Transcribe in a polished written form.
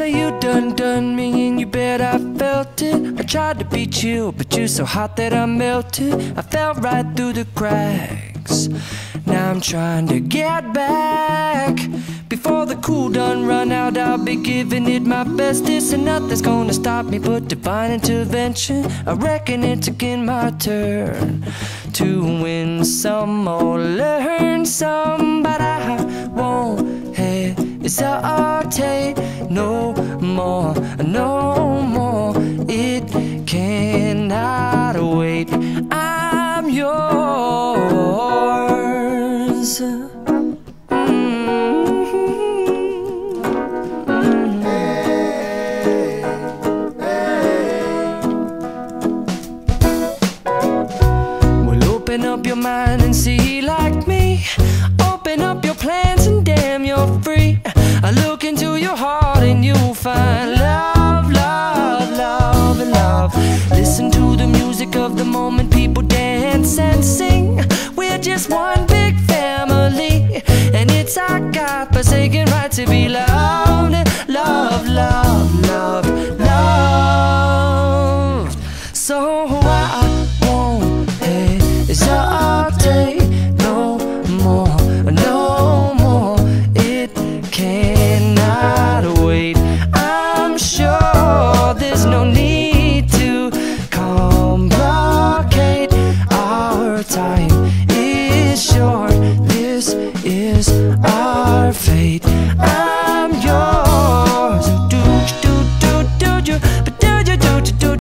Well, you done me and you bet I felt it. I tried to beat you, but you're so hot that I melted. I fell right through the cracks. Now I'm trying to get back. Before the cool done run out, I'll be giving it my bestest, and nothing's gonna stop me but divine intervention. I reckon it's again my turn to win some or learn some, but I won't hesitate no more, no more. It cannot wait. I'm yours. Open up your mind and see like me. Open up your plans and damn, you're free. I look into your heart and you'll find love, love, love, and love. Listen to the music of the moment, people dance and sing. We're just one big family, and it's our God-forsaken right to be loved, love, love, love, loved. So I won't hesitate no more, no more. It cannot wait. I'm sure there's no need to complicate. Our time is short. This is our fate. I'm yours.